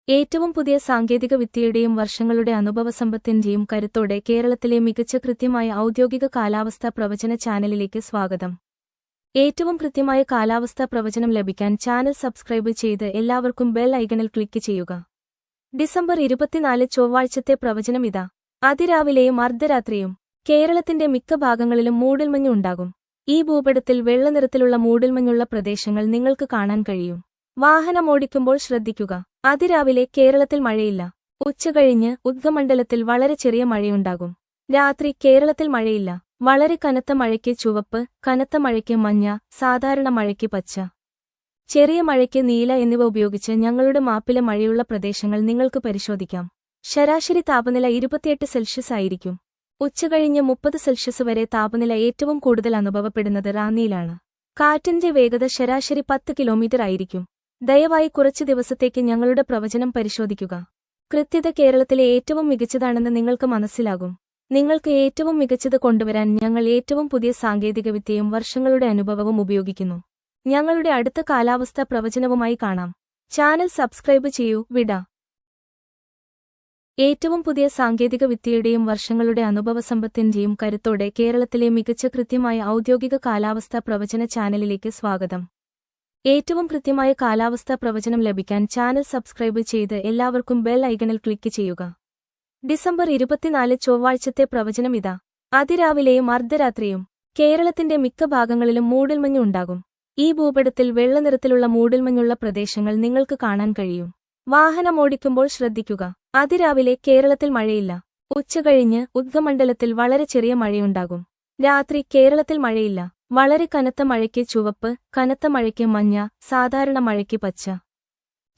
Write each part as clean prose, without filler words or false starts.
ഏറ്റവും പുതിയ സാങ്കേതിക വിദ്യയുടെയും വർഷങ്ങളുടെ അനുഭവസമ്പത്തിന്റെയും കരുത്തോടെ കേരളത്തിലെ മികച്ച കൃത്യമായ ഔദ്യോഗിക കാലാവസ്ഥാ പ്രവചന ചാനലിലേക്ക് സ്വാഗതം. ഏറ്റവും കൃത്യമായ കാലാവസ്ഥാ പ്രവചനം ലഭിക്കാൻ ചാനൽ സബ്സ്ക്രൈബ് ചെയ്ത് എല്ലാവർക്കും ബെൽ ഐക്കണിൽ ക്ലിക്ക് ചെയ്യുക. ഡിസംബർ 24 ചൊവ്വാഴ്ചത്തെ പ്രവചനം ഇതാ. അതിരാവിലെയും അർദ്ധരാത്രിയും കേരളത്തിന്റെ മിക്ക ഭാഗങ്ങളിലും മൂടൽമഞ്ഞ് ഉണ്ടാകും. ഈ ഭൂപടത്തിൽ വെള്ളനിറത്തിലുള്ള മൂടൽമഞ്ഞുള്ള പ്രദേശങ്ങൾ നിങ്ങൾക്ക് കാണാൻ കഴിയും. വാഹനമോടിക്കുമ്പോൾ ശ്രദ്ധിക്കുക. അതിരാവിലെ കേരളത്തിൽ മഴയില്ല. ഉച്ചകഴിഞ്ഞ് ഉദ്ഗമണ്ഡലത്തിൽ വളരെ ചെറിയ മഴയുണ്ടാകും. രാത്രി കേരളത്തിൽ മഴയില്ല. വളരെ കനത്ത മഴയ്ക്ക് ചുവപ്പ്, കനത്ത മഴയ്ക്ക് മഞ്ഞ, സാധാരണ മഴയ്ക്ക് പച്ച, ചെറിയ മഴയ്ക്ക് നീല എന്നിവ ഉപയോഗിച്ച് ഞങ്ങളുടെ മാപ്പിലെ മഴയുള്ള പ്രദേശങ്ങൾ നിങ്ങൾക്ക് പരിശോധിക്കാം. ശരാശരി താപനില 28 സെൽഷ്യസ് ആയിരിക്കും. ഉച്ചകഴിഞ്ഞ് 30 സെൽഷ്യസ് വരെ താപനില ഏറ്റവും കൂടുതൽ അനുഭവപ്പെടുന്നത് റാന്നിയിലാണ്. കാറ്റിന്റെ വേഗത ശരാശരി 10 കിലോമീറ്റർ ആയിരിക്കും. ദയവായി കുറച്ച് ദിവസത്തേക്ക് ഞങ്ങളുടെ പ്രവചനം പരിശോധിക്കുക. കൃത്യത കേരളത്തിലെ ഏറ്റവും മികച്ചതാണെന്ന് നിങ്ങൾക്ക് മനസ്സിലാകും. നിങ്ങൾക്ക് ഏറ്റവും മികച്ചത് കൊണ്ടുവരാൻ ഞങ്ങൾ ഏറ്റവും പുതിയ സാങ്കേതികവിദ്യയും വർഷങ്ങളുടെ അനുഭവവും ഉപയോഗിക്കുന്നു. ഞങ്ങളുടെ അടുത്ത കാലാവസ്ഥാ പ്രവചനവുമായി കാണാം. ചാനൽ സബ്സ്ക്രൈബ് ചെയ്യൂ. വിട. ഏറ്റവും പുതിയ സാങ്കേതിക വിദ്യയുടെയും വർഷങ്ങളുടെ അനുഭവസമ്പത്തിന്റെയും കരുത്തോടെ കേരളത്തിലെ മികച്ച കൃത്യമായ ഔദ്യോഗിക കാലാവസ്ഥാ പ്രവചന ചാനലിലേക്ക് സ്വാഗതം. ഏറ്റവും കൃത്യമായ കാലാവസ്ഥാ പ്രവചനം ലഭിക്കാൻ ചാനൽ സബ്സ്ക്രൈബ് ചെയ്ത് എല്ലാവർക്കും ബെൽ ഐക്കണിൽ ക്ലിക്ക് ചെയ്യുക. ഡിസംബർ 24 ചൊവ്വാഴ്ചത്തെ പ്രവചനം ഇതാ. അതിരാവിലെയും അർദ്ധരാത്രിയും കേരളത്തിന്റെ മിക്ക ഭാഗങ്ങളിലും മൂടൽമഞ്ഞ് ഉണ്ടാകും. ഈ ഭൂപടത്തിൽ വെള്ളനിറത്തിലുള്ള മൂടൽമഞ്ഞുള്ള പ്രദേശങ്ങൾ നിങ്ങൾക്ക് കാണാൻ കഴിയും. വാഹനമോടിക്കുമ്പോൾ ശ്രദ്ധിക്കുക. അതിരാവിലെ കേരളത്തിൽ മഴയില്ല. ഉച്ചകഴിഞ്ഞ് ഉദ്ഗമണ്ഡലത്തിൽ വളരെ ചെറിയ മഴയുണ്ടാകും. രാത്രി കേരളത്തിൽ മഴയില്ല. വളരെ കനത്ത മഴയ്ക്ക് ചുവപ്പ്, കനത്ത മഴയ്ക്ക് മഞ്ഞ, സാധാരണ മഴയ്ക്ക് പച്ച,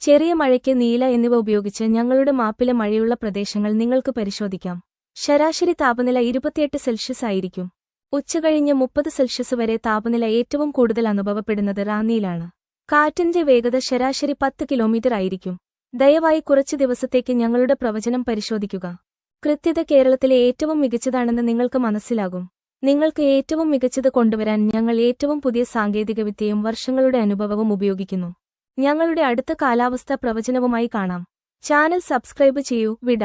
ചെറിയ മഴയ്ക്ക് നീല എന്നിവ ഉപയോഗിച്ച് ഞങ്ങളുടെ മാപ്പിലെ മഴയുള്ള പ്രദേശങ്ങൾ നിങ്ങൾക്ക് പരിശോധിക്കാം. ശരാശരി താപനില 28 സെൽഷ്യസ് ആയിരിക്കും. ഉച്ചകഴിഞ്ഞ് 30 സെൽഷ്യസ് വരെ താപനില ഏറ്റവും കൂടുതൽ അനുഭവപ്പെടുന്നത് റാന്നിയിലാണ്. കാറ്റിന്റെ വേഗത ശരാശരി 10 കിലോമീറ്റർ ആയിരിക്കും. ദയവായി കുറച്ച് ദിവസത്തേക്ക് ഞങ്ങളുടെ പ്രവചനം പരിശോധിക്കുക. കൃത്യത കേരളത്തിലെ ഏറ്റവും മികച്ചതാണെന്ന് നിങ്ങൾക്ക് മനസ്സിലാകും. നിങ്ങൾക്ക് ഏറ്റവും മികച്ചത് കൊണ്ടുവരാൻ ഞങ്ങൾ ഏറ്റവും പുതിയ സാങ്കേതികവിദ്യയും വർഷങ്ങളുടെ അനുഭവവും ഉപയോഗിക്കുന്നു. ഞങ്ങളുടെ അടുത്ത കാലാവസ്ഥാ പ്രവചനവുമായി കാണാം. ചാനൽ സബ്സ്ക്രൈബ് ചെയ്യൂ. വിട.